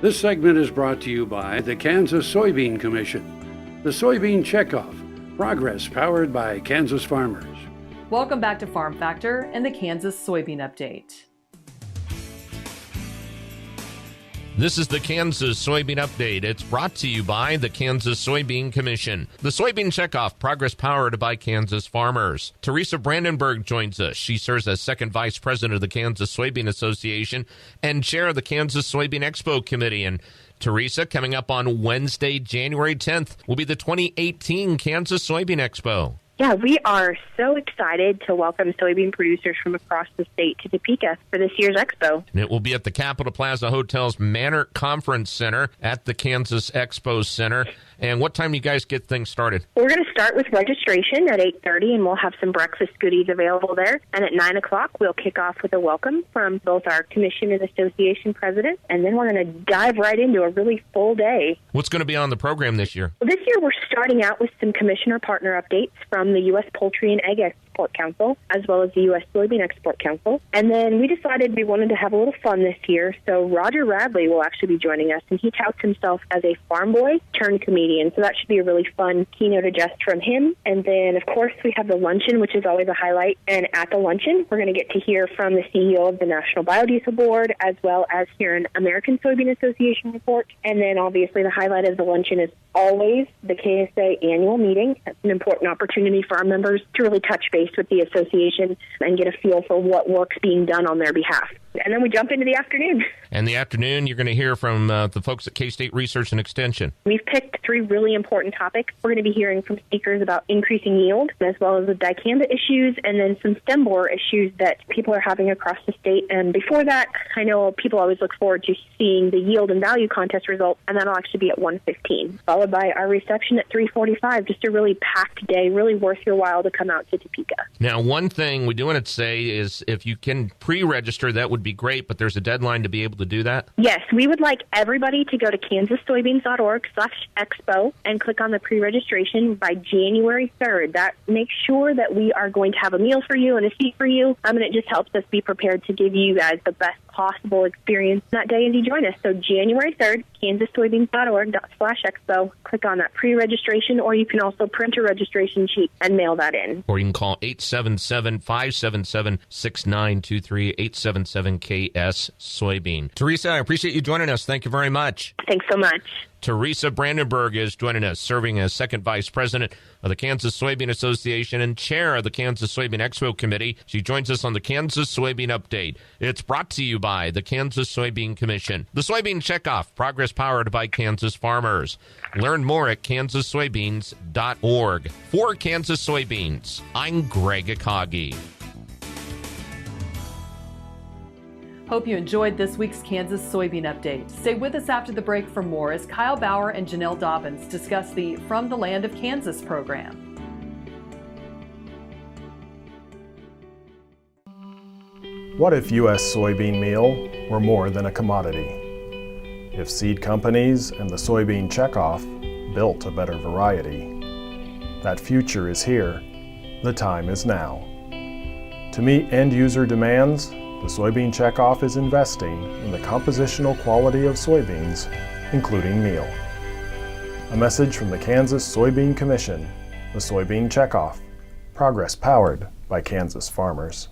This segment is brought to you by the Kansas Soybean Commission. The Soybean Checkoff, progress powered by Kansas farmers. Welcome back to Farm Factor and the Kansas Soybean Update. This is the Kansas Soybean Update. It's brought to you by the Kansas Soybean Commission. The Soybean Checkoff, progress powered by Kansas farmers. Teresa Brandenburg joins us. She serves as second vice president of the Kansas Soybean Association and chair of the Kansas Soybean Expo Committee. And Teresa, coming up on Wednesday, January 10th, will be the 2018 Kansas Soybean Expo. Yeah, we are so excited to welcome soybean producers from across the state to Topeka for this year's Expo. And it will be at the Capitol Plaza Hotel's Manor Conference Center at the Kansas Expo Center. And what time do you guys get things started? We're going to start with registration at 8:30, and we'll have some breakfast goodies available there. And at 9 o'clock, we'll kick off with a welcome from both our commission and association president. And then we're going to dive right into a really full day. What's going to be on the program this year? Well, this year, we're starting out with some commissioner partner updates from the U.S. Poultry and Egg Export Council, as well as the U.S. Soybean Export Council. And then we decided we wanted to have a little fun this year, so Roger Radley will actually be joining us, and he touts himself as a farm boy turned comedian, so that should be a really fun keynote address from him. And then, of course, we have the luncheon, which is always a highlight, and at the luncheon, we're going to get to hear from the CEO of the National Biodiesel Board, as well as hear an American Soybean Association report. And then, obviously, the highlight of the luncheon is always the KSA annual meeting. That's an important opportunity for our members to really touch base with the association and get a feel for what work's being done on their behalf. And then we jump into the afternoon. And the afternoon, you're going to hear from the folks at K-State Research and Extension. We've picked 3 really important topics. We're going to be hearing from speakers about increasing yield, as well as the dicamba issues, and then some stem borer issues that people are having across the state. And before that, I know people always look forward to seeing the yield and value contest results, and that'll actually be at 1:15, followed by our reception at 3:45. Just a really packed day, really worth your while to come out to Topeka. Now, one thing we do want to say is if you can pre-register, that would be great, but there's a deadline to be able to do that? Yes, we would like everybody to go to kansassoybeans.org/expo and click on the pre-registration by January 3rd. That makes sure that we are going to have a meal for you and a seat for you, and it just helps us be prepared to give you guys the best possible experience that day as you join us. So January 3rd, kansassoybeans.org/expo. Click on that pre-registration, or you can also print a registration sheet and mail that in. Or you can call 877-577-6923, 877-KS Soybean. Teresa, I appreciate you joining us. Thank you very much. Thanks so much. Teresa Brandenburg is joining us, serving as second vice president of the Kansas Soybean Association and chair of the Kansas Soybean Expo Committee. She joins us on the Kansas Soybean Update. It's brought to you by the Kansas Soybean Commission. The Soybean Checkoff, progress powered by Kansas farmers. Learn more at kansassoybeans.org. For Kansas Soybeans, I'm Greg Akagi. Hope you enjoyed this week's Kansas Soybean Update. Stay with us after the break for more as Kyle Bauer and Janelle Dobbins discuss the From the Land of Kansas program. What if U.S. soybean meal were more than a commodity? If seed companies and the Soybean Checkoff built a better variety? That future is here. The time is now. To meet end-user demands, the Soybean Checkoff is investing in the compositional quality of soybeans, including meal. A message from the Kansas Soybean Commission, the Soybean Checkoff, progress powered by Kansas farmers.